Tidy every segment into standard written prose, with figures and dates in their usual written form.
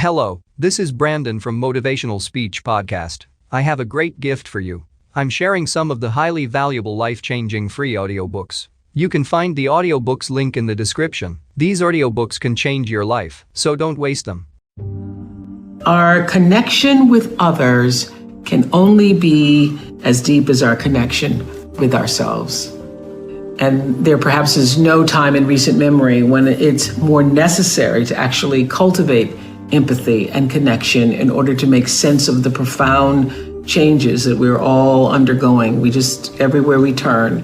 Hello, this is Brandon from Motivational Speech Podcast. I have a great gift for you. I'm sharing some of the highly valuable life-changing free audiobooks. You can find the audiobooks link in the description. These audiobooks can change your life, so don't waste them. Our connection with others can only be as deep as our connection with ourselves. And there perhaps is no time in recent memory when it's more necessary to actually cultivate empathy and connection in order to make sense of the profound changes that we're all undergoing. Everywhere we turn,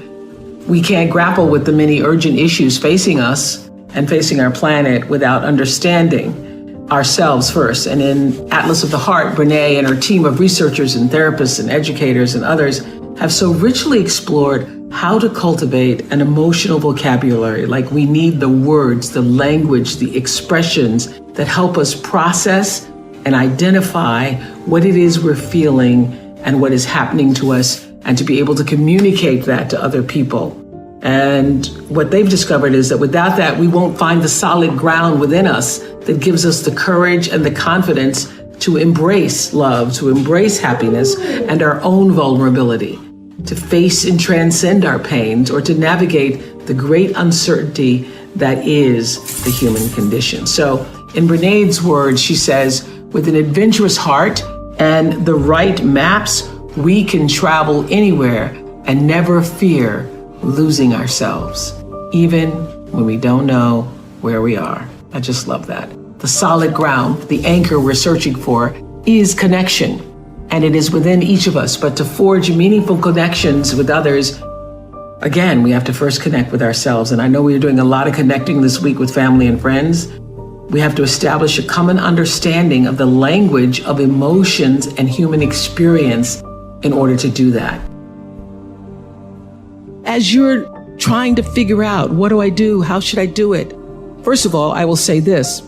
we can't grapple with the many urgent issues facing us and facing our planet without understanding ourselves first. And in Atlas of the Heart, Brene and her team of researchers and therapists and educators and others have so richly explored how to cultivate an emotional vocabulary. Like, we need the words, the language, the expressions that help us process and identify what it is we're feeling and what is happening to us, and to be able to communicate that to other people. And what they've discovered is that without that, we won't find the solid ground within us that gives us the courage and the confidence to embrace love, to embrace happiness and our own vulnerability, to face and transcend our pains, or to navigate the great uncertainty that is the human condition. So in Brene's words, she says, with an adventurous heart and the right maps, we can travel anywhere and never fear losing ourselves, even when we don't know where we are. I just love that. The solid ground, the anchor we're searching for, is connection. And it is within each of us. But to forge meaningful connections with others, again, we have to first connect with ourselves. And I know we're doing a lot of connecting this week with family and friends. We have to establish a common understanding of the language of emotions and human experience in order to do that. As you're trying to figure out, what do I do? How should I do it? First of all, I will say this,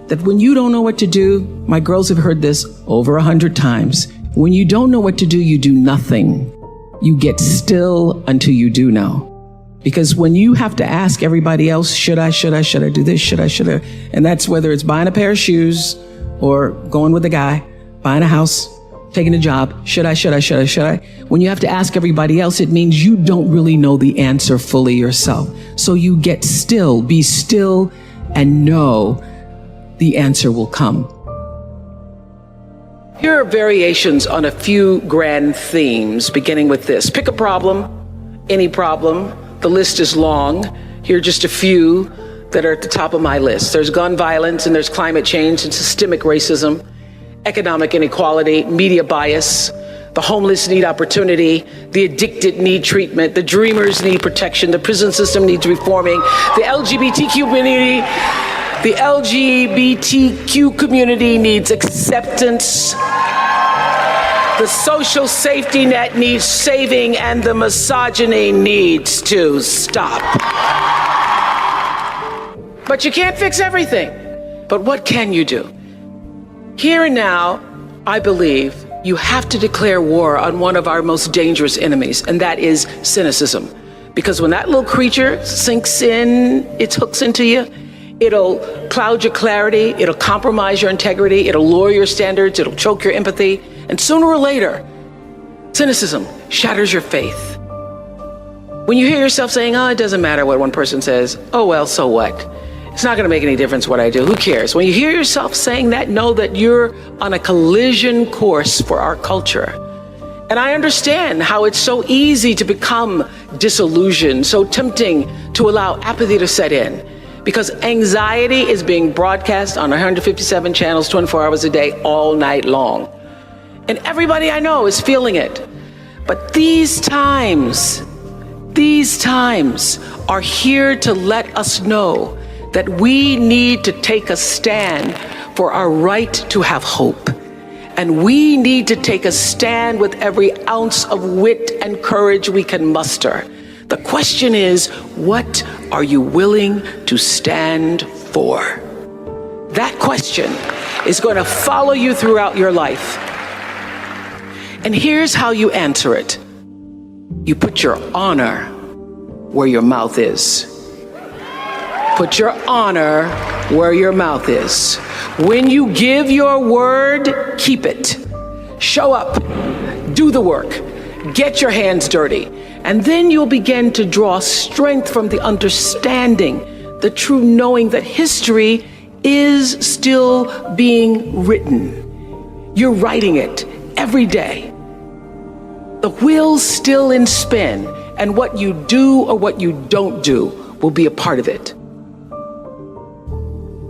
that when you don't know what to do, my girls have heard this over 100 times. When you don't know what to do, you do nothing. You get still until you do know. Because when you have to ask everybody else, should I do this? Should I? And that's whether it's buying a pair of shoes or going with a guy, buying a house, taking a job. Should I? When you have to ask everybody else, it means you don't really know the answer fully yourself. So you get still, be still, and know the answer will come. Here are variations on a few grand themes, beginning with this. Pick a problem, any problem. The list is long. Here are just a few that are at the top of my list. There's gun violence, and there's climate change, and systemic racism, economic inequality, media bias. The homeless need opportunity. The addicted need treatment. The dreamers need protection. The prison system needs reforming. The LGBTQ community needs acceptance. The social safety net needs saving, and the misogyny needs to stop. But you can't fix everything. But what can you do? Here and now, I believe you have to declare war on one of our most dangerous enemies, and that is cynicism. Because when that little creature sinks in, its hooks into you, it'll cloud your clarity, it'll compromise your integrity, it'll lower your standards, it'll choke your empathy, and sooner or later, cynicism shatters your faith. When you hear yourself saying, oh, it doesn't matter what one person says, oh well, so what? It's not gonna make any difference what I do, who cares? When you hear yourself saying that, know that you're on a collision course for our culture. And I understand how it's so easy to become disillusioned, so tempting to allow apathy to set in. Because anxiety is being broadcast on 157 channels, 24 hours a day, all night long. And everybody I know is feeling it. But these times are here to let us know that we need to take a stand for our right to have hope. And we need to take a stand with every ounce of wit and courage we can muster. The question is, what are you willing to stand for? That question is going to follow you throughout your life. And here's how you answer it. You put your honor where your mouth is. Put your honor where your mouth is. When you give your word, keep it. Show up, do the work, get your hands dirty, and then you'll begin to draw strength from the understanding, the true knowing that history is still being written. You're writing it every day. The wheel's still in spin, and what you do or what you don't do will be a part of it.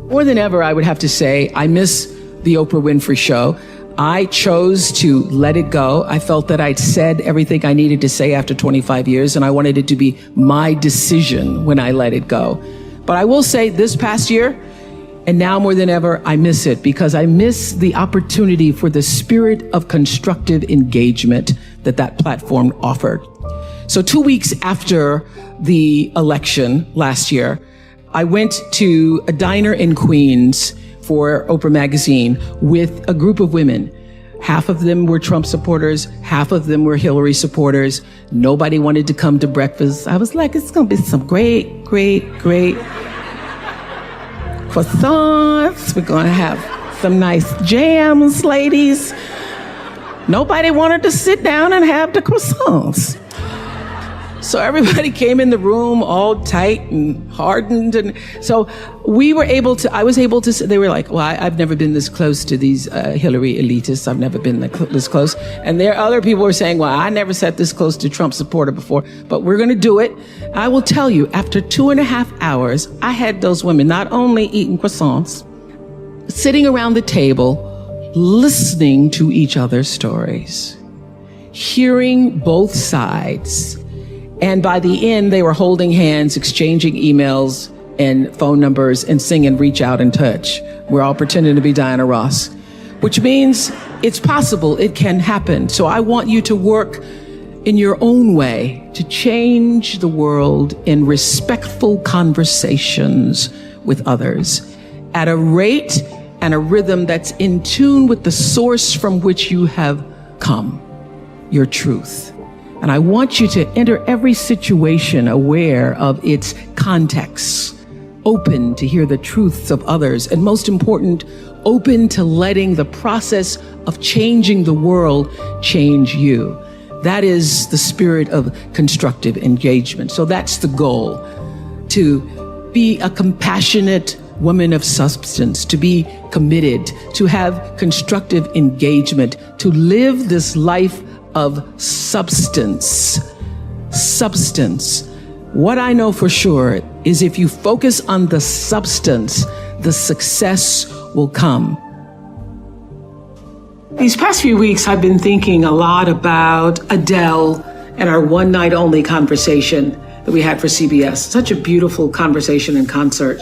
More than ever, I would have to say, I miss the Oprah Winfrey show. I chose to let it go. I felt that I'd said everything I needed to say after 25 years, and I wanted it to be my decision when I let it go. But I will say this past year, and now more than ever, I miss it because I miss the opportunity for the spirit of constructive engagement that platform offered. So 2 weeks after the election last year, I went to a diner in Queens for Oprah Magazine with a group of women. Half of them were Trump supporters, half of them were Hillary supporters. Nobody wanted to come to breakfast. I was like, it's gonna be some great croissants. We're gonna have some nice jams, ladies. Nobody wanted to sit down and have the croissants. So everybody came in the room all tight and hardened. And so I was able to, they were like, well, I've never been this close to these Hillary elitists. I've never been this close. And there other people were saying, well, I never sat this close to Trump supporter before, but we're going to do it. I will tell you, after 2.5 hours, I had those women not only eating croissants, sitting around the table, listening to each other's stories, hearing both sides. And by the end, they were holding hands, exchanging emails and phone numbers and singing Reach Out and Touch. We're all pretending to be Diana Ross, which means it's possible, it can happen. So I want you to work in your own way to change the world in respectful conversations with others at a rate and a rhythm that's in tune with the source from which you have come, your truth. And I want you to enter every situation aware of its context, open to hear the truths of others, and most important, open to letting the process of changing the world change you. That is the spirit of constructive engagement. So that's the goal, to be a compassionate woman of substance, to be committed, to have constructive engagement, to live this life of substance. What I know for sure is if you focus on the substance, the success will come. These past few weeks, I've been thinking a lot about Adele and our one night only conversation that we had for CBS. Such a beautiful conversation and concert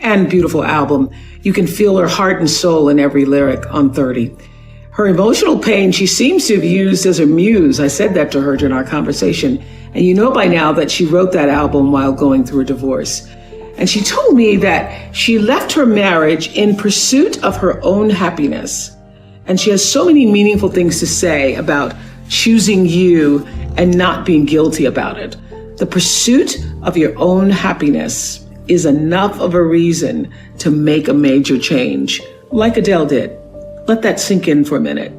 and beautiful album. You can feel her heart and soul in every lyric on 30. Her emotional pain, she seems to have used as a muse. I said that to her during our conversation. And you know by now that she wrote that album while going through a divorce. And she told me that she left her marriage in pursuit of her own happiness. And she has so many meaningful things to say about choosing you and not being guilty about it. The pursuit of your own happiness is enough of a reason to make a major change, like Adele did. Let that sink in for a minute.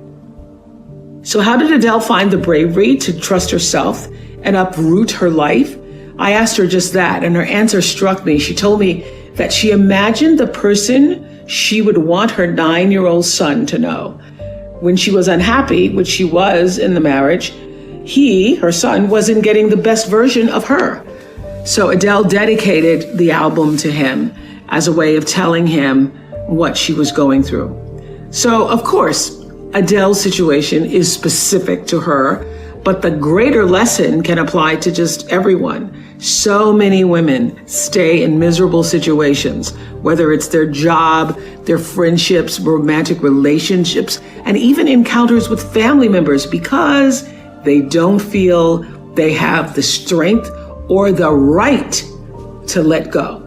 So how did Adele find the bravery to trust herself and uproot her life? I asked her just that, and her answer struck me. She told me that she imagined the person she would want her 9-year-old son to know. When she was unhappy, which she was in the marriage, her son, wasn't getting the best version of her. So Adele dedicated the album to him as a way of telling him what she was going through. So, of course, Adele's situation is specific to her, but the greater lesson can apply to just everyone. So many women stay in miserable situations, whether it's their job, their friendships, romantic relationships, and even encounters with family members because they don't feel they have the strength or the right to let go.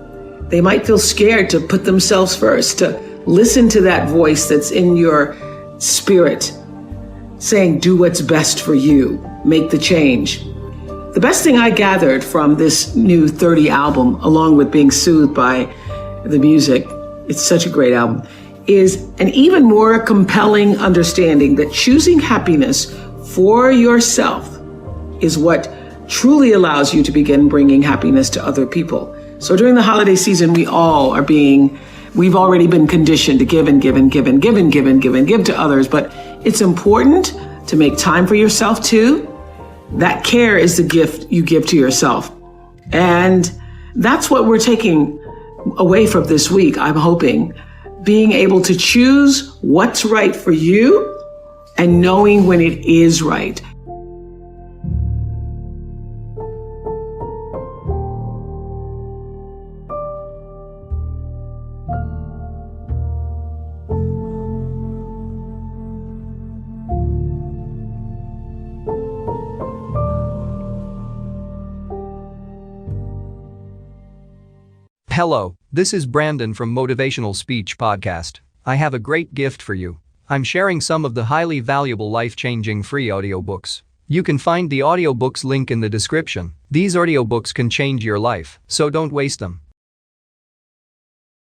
They might feel scared to put themselves first, to listen to that voice that's in your spirit saying, do what's best for you, make the change. The best thing I gathered from this new 30 album, along with being soothed by the music, it's such a great album, is an even more compelling understanding that choosing happiness for yourself is what truly allows you to begin bringing happiness to other people. So during the holiday season, we've already been conditioned to give and give and give and give and give and give and give to others, but it's important to make time for yourself too. That care is the gift you give to yourself. And that's what we're taking away from this week, I'm hoping. Being able to choose what's right for you and knowing when it is right. Hello, this is Brandon from Motivational Speech Podcast. I have a great gift for you. I'm sharing some of the highly valuable life-changing free audiobooks. You can find the audiobooks link in the description. These audiobooks can change your life, so don't waste them.